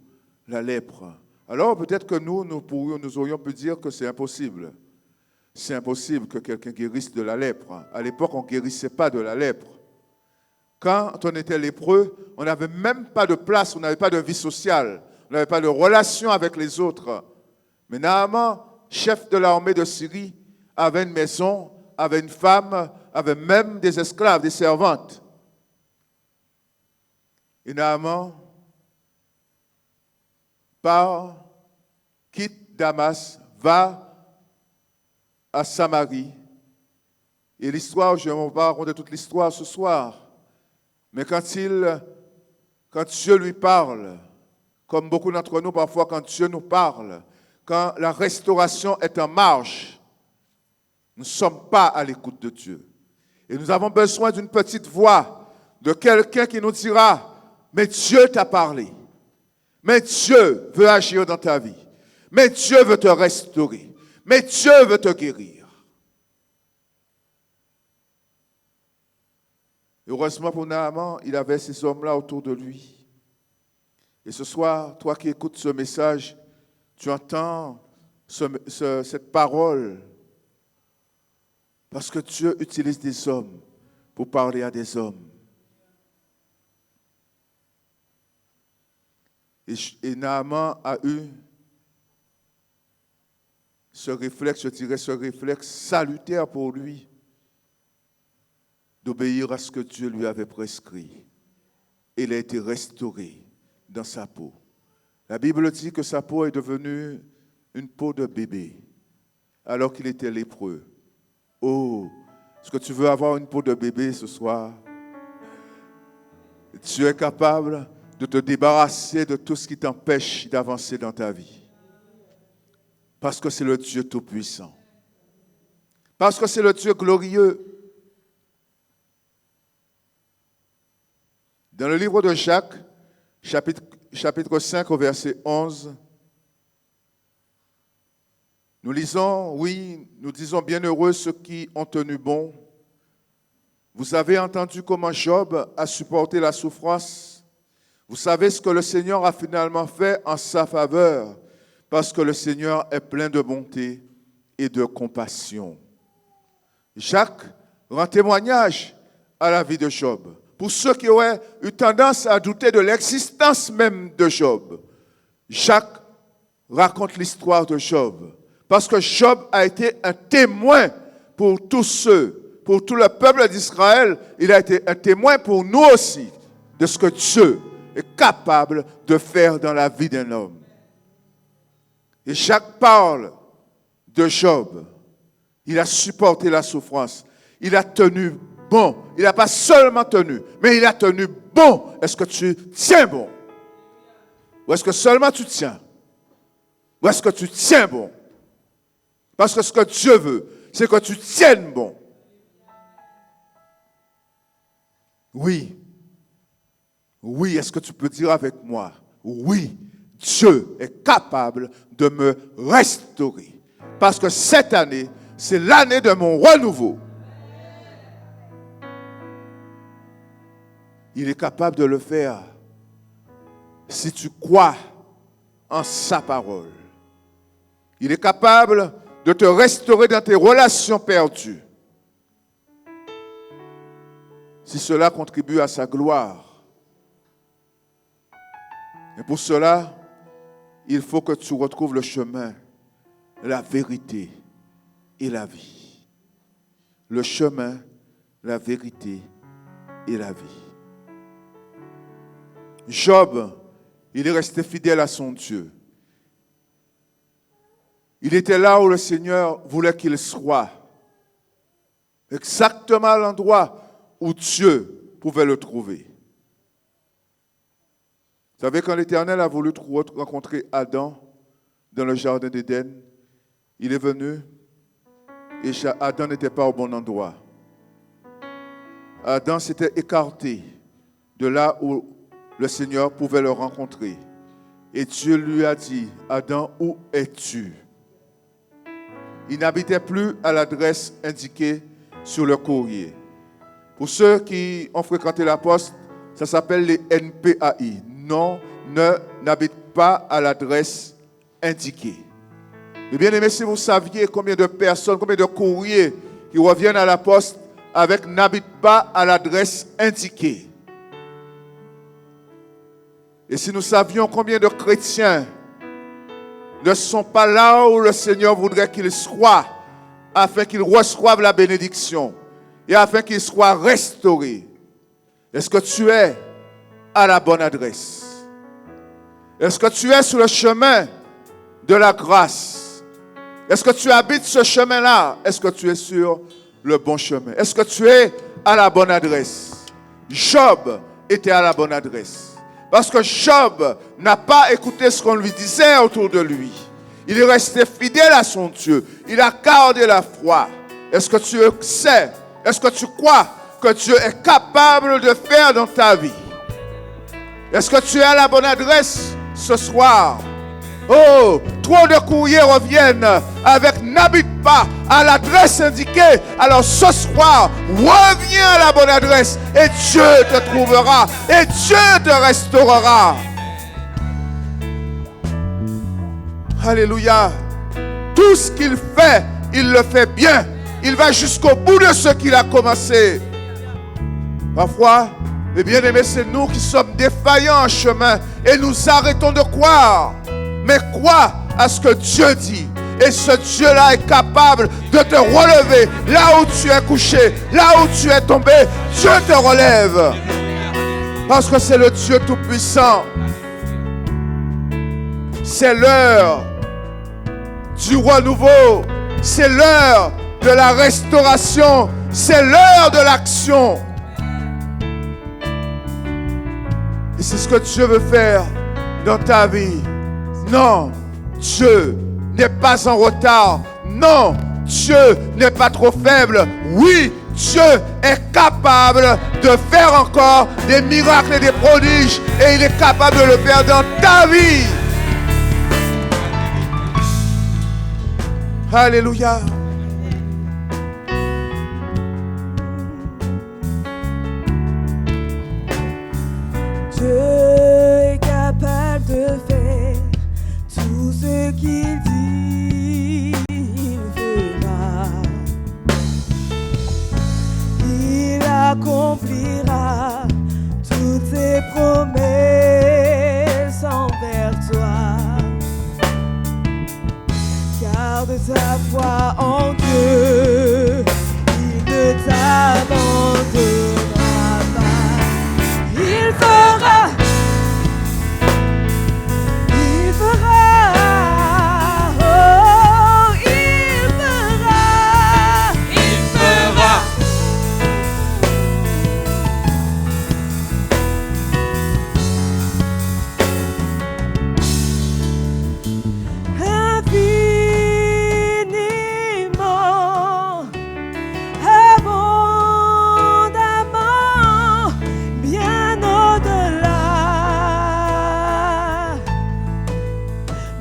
la lèpre. Alors peut-être que nous aurions pu dire que c'est impossible. C'est impossible que quelqu'un guérisse de la lèpre. À l'époque, on ne guérissait pas de la lèpre. Quand on était lépreux, on n'avait même pas de place, on n'avait pas de vie sociale, on n'avait pas de relation avec les autres. Mais Naaman, chef de l'armée de Syrie, avait une maison, avait une femme, avait même des esclaves, des servantes. Et Naaman quitte Damas, va à Samarie. Et l'histoire, je ne vais pas raconter toute l'histoire ce soir, mais quand Dieu lui parle, comme beaucoup d'entre nous parfois, quand Dieu nous parle, quand la restauration est en marche, nous ne sommes pas à l'écoute de Dieu. Et nous avons besoin d'une petite voix, de quelqu'un qui nous dira, mais Dieu t'a parlé. Mais Dieu veut agir dans ta vie. Mais Dieu veut te restaurer. Mais Dieu veut te guérir. Heureusement pour Naaman, il avait ces hommes-là autour de lui. Et ce soir, toi qui écoutes ce message, tu entends cette parole. Parce que Dieu utilise des hommes pour parler à des hommes. Et Naaman a eu ce réflexe, je dirais ce réflexe salutaire pour lui, d'obéir à ce que Dieu lui avait prescrit. Il a été restauré dans sa peau. La Bible dit que sa peau est devenue une peau de bébé, alors qu'il était lépreux. Oh, est-ce que tu veux avoir une peau de bébé ce soir? Dieu est capable de te débarrasser de tout ce qui t'empêche d'avancer dans ta vie. Parce que c'est le Dieu Tout-Puissant. Parce que c'est le Dieu glorieux. Dans le livre de Jacques, chapitre 5, au verset 11, nous lisons, nous disons bienheureux ceux qui ont tenu bon. Vous avez entendu comment Job a supporté la souffrance. Vous savez ce que le Seigneur a finalement fait en sa faveur, parce que le Seigneur est plein de bonté et de compassion. Jacques rend témoignage à la vie de Job. Pour ceux qui auraient eu tendance à douter de l'existence même de Job, Jacques raconte l'histoire de Job. Parce que Job a été un témoin pour tous ceux, pour tout le peuple d'Israël. Il a été un témoin pour nous aussi de ce que Dieu est capable de faire dans la vie d'un homme. Et Jacques parle de Job. Il a supporté la souffrance. Il a tenu bon. Il n'a pas seulement tenu, mais il a tenu bon. Est-ce que tu tiens bon? Ou est-ce que seulement tu tiens? Ou est-ce que tu tiens bon? Parce que ce que Dieu veut, c'est que tu tiennes bon. Oui. Oui, est-ce que tu peux dire avec moi? Oui, Dieu est capable de me restaurer. Parce que cette année, c'est l'année de mon renouveau. Il est capable de le faire si tu crois en sa parole. Il est capable de te restaurer dans tes relations perdues. Si cela contribue à sa gloire. Et pour cela, il faut que tu retrouves le chemin, la vérité et la vie. Le chemin, la vérité et la vie. Job, il est resté fidèle à son Dieu. Il était là où le Seigneur voulait qu'il soit. Exactement à l'endroit où Dieu pouvait le trouver. Vous savez, quand l'Éternel a voulu rencontrer Adam dans le jardin d'Éden, il est venu et Adam n'était pas au bon endroit. Adam s'était écarté de là où le Seigneur pouvait le rencontrer. Et Dieu lui a dit, Adam, où es-tu? Il n'habitait plus à l'adresse indiquée sur le courrier. Pour ceux qui ont fréquenté la poste, ça s'appelle les NPAI. Nom, n'habite pas à l'adresse indiquée. Mais bien aimé, si vous saviez combien de personnes, combien de courriers qui reviennent à la poste avec n'habite pas à l'adresse indiquée. Et si nous savions combien de chrétiens ne sont pas là où le Seigneur voudrait qu'ils soient, afin qu'ils reçoivent la bénédiction et afin qu'ils soient restaurés. Est-ce que tu es à la bonne adresse? Est-ce que tu es sur le chemin de la grâce? Est-ce que tu habites ce chemin-là? Est-ce que tu es sur le bon chemin? Est-ce que tu es à la bonne adresse? Job était à la bonne adresse. Parce que Job n'a pas écouté ce qu'on lui disait autour de lui. Il est resté fidèle à son Dieu. Il a gardé la foi. Est-ce que tu sais, est-ce que tu crois que Dieu est capable de faire dans ta vie? Est-ce que tu es à la bonne adresse ce soir? Oh, trop de courriers reviennent avec n'habite pas à l'adresse indiquée. Alors ce soir, reviens à la bonne adresse et Dieu te trouvera et Dieu te restaurera. Alléluia. Tout ce qu'il fait, il le fait bien. Il va jusqu'au bout de ce qu'il a commencé. Parfois, mes bien-aimés, c'est nous qui sommes défaillants en chemin et nous arrêtons de croire. Mais crois à ce que Dieu dit. Et ce Dieu-là est capable de te relever là où tu es couché, là où tu es tombé. Dieu te relève. Parce que c'est le Dieu Tout-Puissant. C'est l'heure du renouveau. C'est l'heure de la restauration. C'est l'heure de l'action. Et c'est ce que Dieu veut faire dans ta vie. Non, Dieu n'est pas en retard. Non, Dieu n'est pas trop faible. Oui, Dieu est capable de faire encore des miracles et des prodiges. Et il est capable de le faire dans ta vie. Alléluia. Dieu est capable de faire tout ce qu'il dit, il fera. Il accomplira toutes ses promesses envers toi. Garde ta foi en Dieu, il ne t'abandonnera pas. Il fera. Il fera. Oh, il fera. Il fera. Infiniment, abondamment, bien au-delà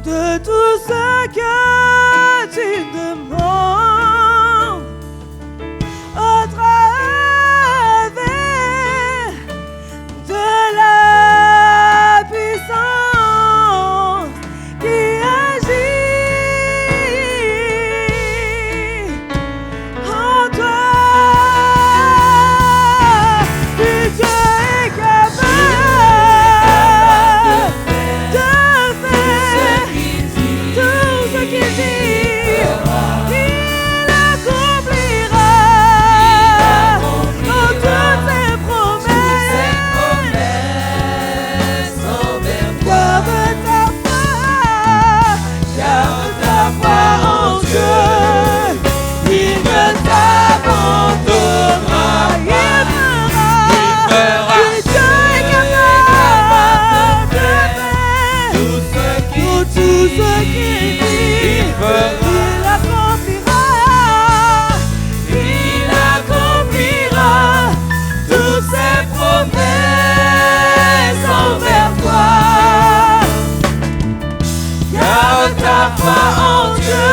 de tout ce que tu demandes, au travers de la puissance qui agit en toi. Puis Dieu est capable de faire tout ce qu'il dit. Il accomplira dans toutes ses promesses. Garde ta foi en Dieu. Il ne t'abandonnera. Il fera. Puis Dieu est capable de faire tout ce qu'il dit. Il accomplira. Il accomplira toutes ses promesses envers toi. Garde ta foi en Dieu,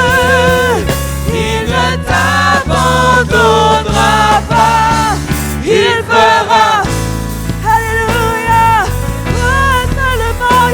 il ne t'abandonnera pas. Il fera. Alléluia. Oh, seulement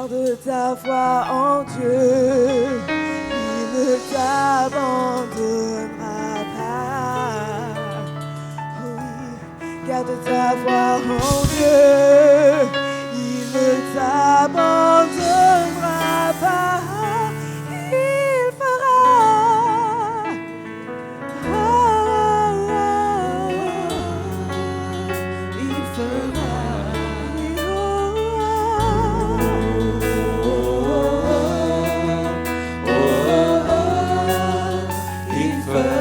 Garde ta foi en Dieu, il ne t'abandonnera pas. Oui, garde ta foi en Dieu, il ne t'abandonnera pas. Il fera. Il fera.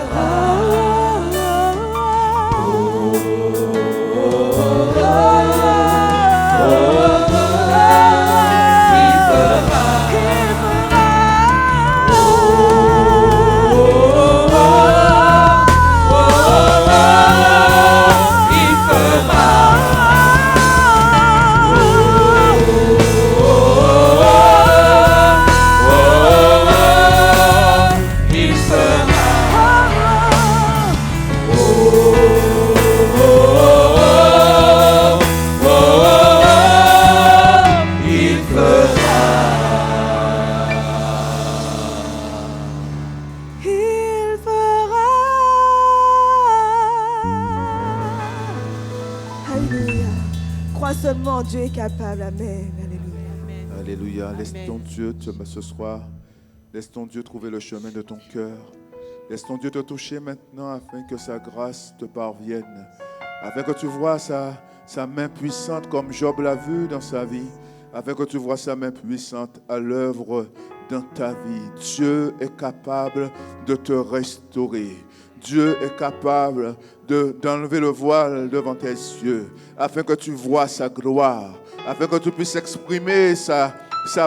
Seulement Dieu est capable. Amen. Alléluia. Alléluia. Laisse Amen. ton Dieu ce soir. Laisse ton Dieu trouver le chemin de ton cœur. Laisse ton Dieu te toucher maintenant afin que sa grâce te parvienne. Afin que tu vois sa main puissante comme Job l'a vu dans sa vie. Afin que tu vois sa main puissante à l'œuvre dans ta vie. Dieu est capable de te restaurer. Dieu est capable d'enlever le voile devant tes yeux, afin que tu vois sa gloire, afin que tu puisses exprimer sa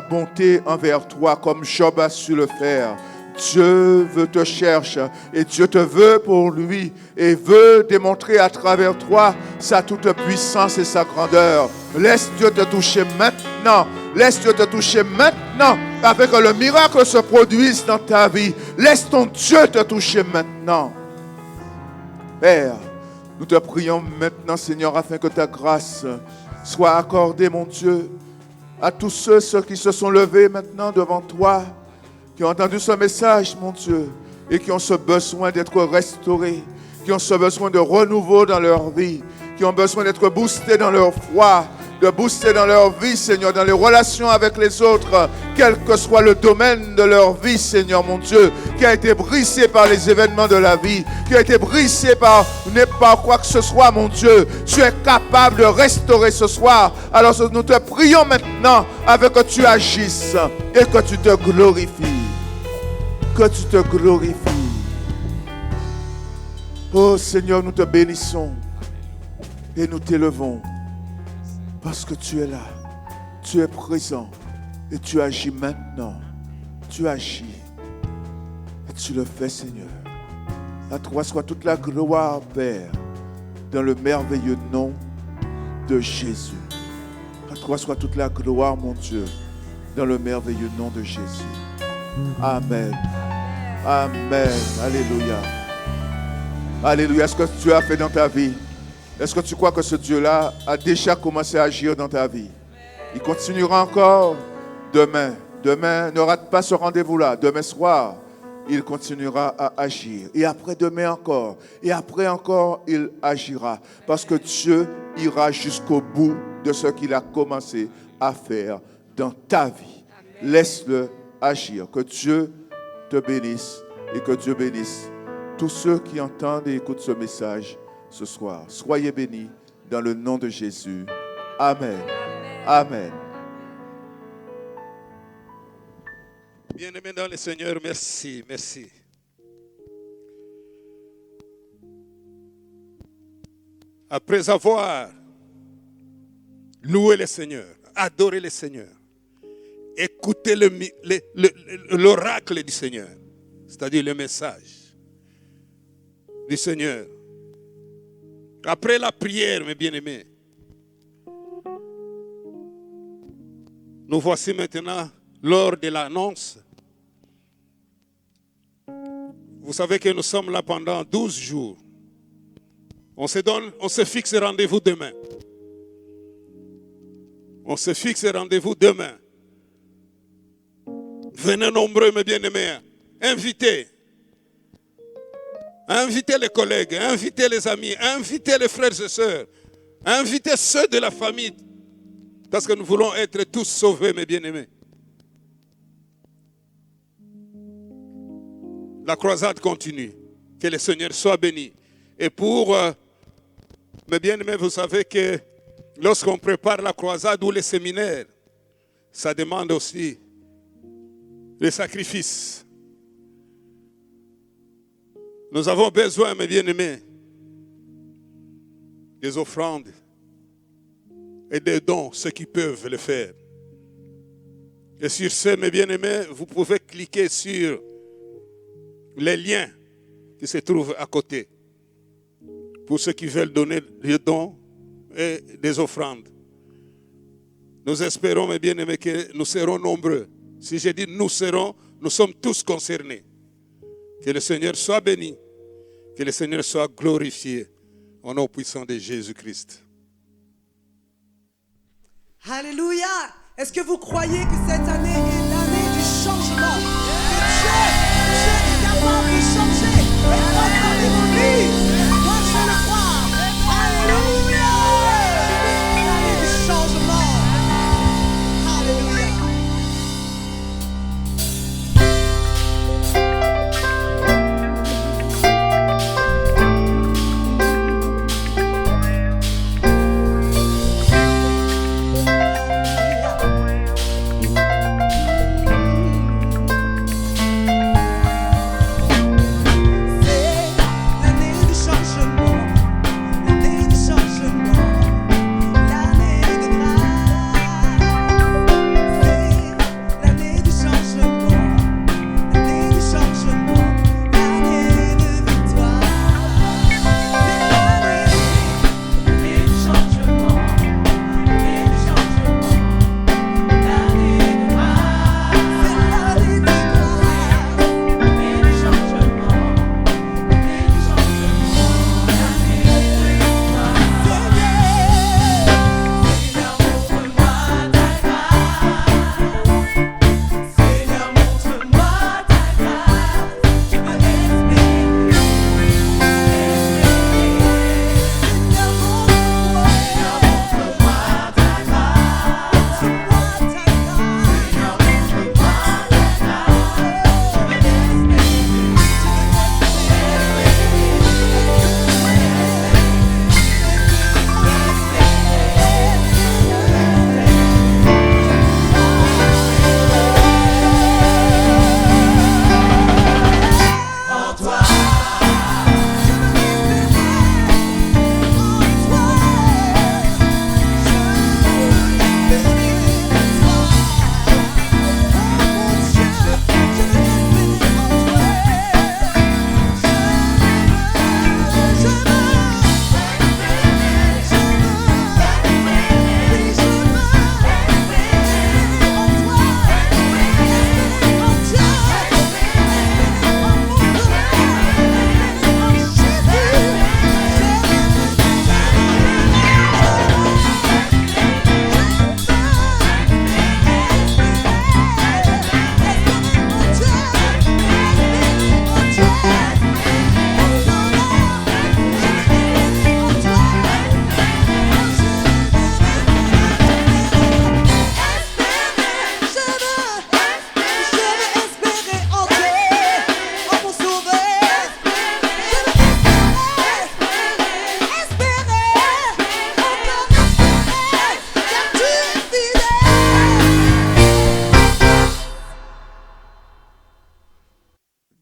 bonté envers toi, comme Job a su le faire. Dieu te cherche et Dieu te veut pour lui et veut démontrer à travers toi sa toute puissance et sa grandeur. Laisse Dieu te toucher maintenant. Laisse Dieu te toucher maintenant afin que le miracle se produise dans ta vie. Laisse ton Dieu te toucher maintenant. Père, nous te prions maintenant, Seigneur, afin que ta grâce soit accordée, mon Dieu, à tous ceux qui se sont levés maintenant devant toi, qui ont entendu ce message, mon Dieu, et qui ont ce besoin d'être restaurés, qui ont ce besoin de renouveau dans leur vie, qui ont besoin d'être boostés dans leur foi, de booster dans leur vie, Seigneur, dans les relations avec les autres, quel que soit le domaine de leur vie, Seigneur, mon Dieu, qui a été brisé par les événements de la vie, qui a été brisé par quoi que ce soit, mon Dieu. Tu es capable de restaurer ce soir. Alors nous te prions maintenant avec que tu agisses et que tu te glorifies. Que tu te glorifies. Oh Seigneur, nous te bénissons et nous t'élevons. Parce que tu es là, tu es présent et tu agis maintenant. Tu agis et tu le fais, Seigneur. À toi soit toute la gloire, Père, dans le merveilleux nom de Jésus. À toi soit toute la gloire, mon Dieu, dans le merveilleux nom de Jésus. Amen. Amen. Alléluia. Alléluia. Est-ce que tu as fait dans ta vie? Est-ce que tu crois que ce Dieu-là a déjà commencé à agir dans ta vie? Il continuera encore demain. Demain, ne rate pas ce rendez-vous-là. Demain soir, il continuera à agir. Et après demain encore. Et après encore, il agira. Parce que Dieu ira jusqu'au bout de ce qu'il a commencé à faire dans ta vie. Laisse-le agir. Que Dieu te bénisse et que Dieu bénisse tous ceux qui entendent et écoutent ce message ce soir. Soyez bénis dans le nom de Jésus. Amen. Amen. Bien-aimés dans le Seigneur, merci, merci. Après avoir loué le Seigneur, adoré le Seigneur, écouté l'oracle du Seigneur, c'est-à-dire le message du Seigneur. Après la prière, mes bien-aimés, nous voici maintenant lors de l'annonce. Vous savez que nous sommes là pendant 12 jours. On se fixe rendez-vous demain. On se fixe rendez-vous demain Venez nombreux, mes bien-aimés. Invitez. Invitez les collègues, invitez les amis, invitez les frères et sœurs. Invitez ceux de la famille. Parce que nous voulons être tous sauvés, mes bien-aimés. La croisade continue. Que le Seigneur soit béni. Et pour, mes bien-aimés, vous savez que lorsqu'on prépare la croisade ou les séminaires, ça demande aussi les sacrifices. Nous avons besoin, mes bien-aimés, des offrandes et des dons, ceux qui peuvent le faire. Et sur ce, mes bien-aimés, vous pouvez cliquer sur les liens qui se trouvent à côté pour ceux qui veulent donner des dons et des offrandes. Nous espérons, mes bien-aimés, que nous serons nombreux. Si je dis nous serons, nous sommes tous concernés. Que le Seigneur soit béni, que le Seigneur soit glorifié au nom puissant de Jésus-Christ. Alléluia. Est-ce que vous croyez que cette année est l'année du changement? Que Dieu est capable de changer et transformer vos vies. Moi, je le crois. Alléluia. L'année du changement. Alléluia.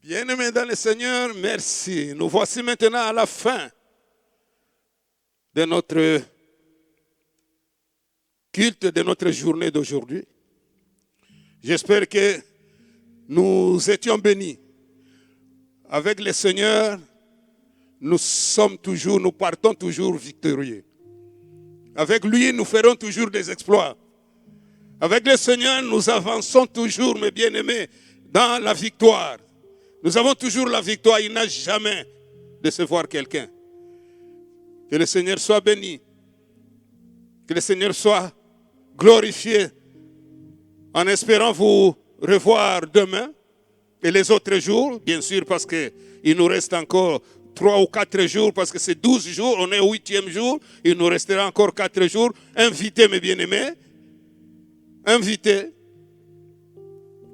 Bien-aimés dans le Seigneur, merci. Nous voici maintenant à la fin de notre culte, de notre journée d'aujourd'hui. J'espère que nous étions bénis. Avec le Seigneur, nous partons toujours victorieux. Avec lui, nous ferons toujours des exploits. Avec le Seigneur, nous avançons toujours, mes bien-aimés, dans la victoire. Nous avons toujours la victoire. Il n'a jamais décevoir quelqu'un. Que le Seigneur soit béni. Que le Seigneur soit glorifié. En espérant vous revoir demain et les autres jours, bien sûr, parce qu'il nous reste encore 3 ou 4 jours, parce que c'est 12 jours, on est au 8e jour, il nous restera encore 4 jours. Invitez mes bien-aimés, invitez.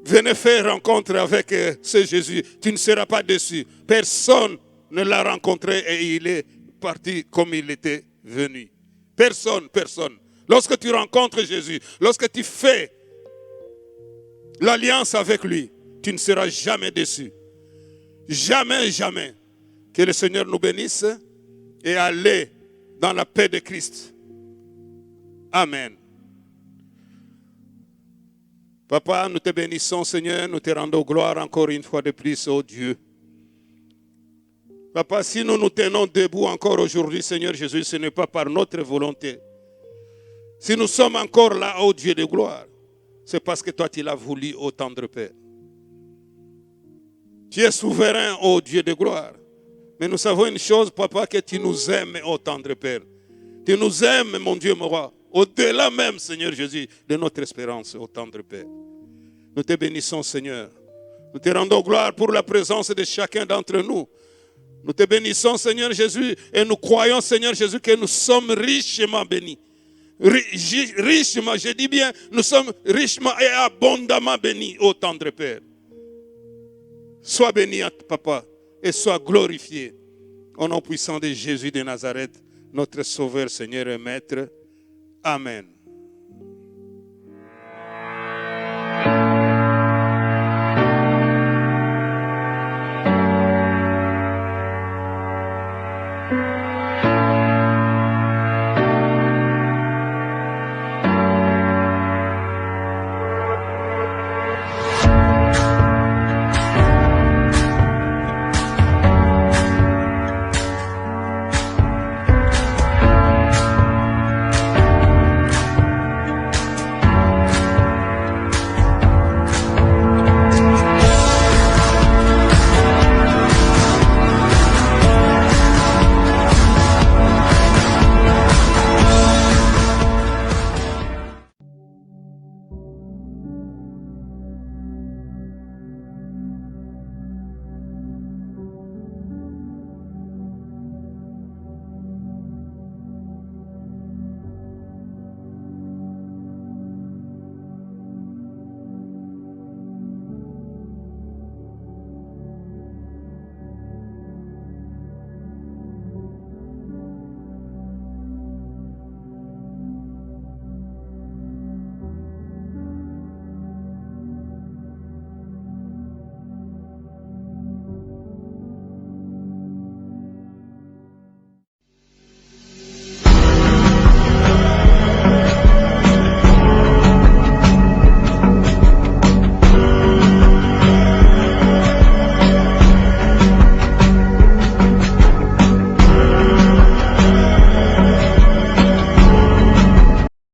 Venez faire rencontre avec ce Jésus. Tu ne seras pas déçu. Personne ne l'a rencontré et il est parti comme il était venu. Personne. Lorsque tu rencontres Jésus, lorsque tu fais l'alliance avec lui, tu ne seras jamais déçu. Jamais. Que le Seigneur nous bénisse et allez dans la paix de Christ. Amen. Papa, nous te bénissons, Seigneur, nous te rendons gloire encore une fois de plus, oh Dieu. Papa, si nous nous tenons debout encore aujourd'hui, Seigneur Jésus, ce n'est pas par notre volonté. Si nous sommes encore là, oh Dieu de gloire, c'est parce que toi, tu l'as voulu, ô tendre Père. Tu es souverain, ô Dieu de gloire. Mais nous savons une chose, Papa, que tu nous aimes, ô tendre Père. Tu nous aimes, mon Dieu, mon roi. Au-delà même, Seigneur Jésus, de notre espérance, ô tendre Père. Nous te bénissons, Seigneur. Nous te rendons gloire pour la présence de chacun d'entre nous. Nous te bénissons, Seigneur Jésus, et nous croyons, Seigneur Jésus, que nous sommes richement bénis. Richement, je dis bien, nous sommes richement et abondamment bénis, ô tendre Père. Sois béni, Papa, et sois glorifié. Au nom puissant de Jésus de Nazareth, notre Sauveur, Seigneur et Maître. Amen.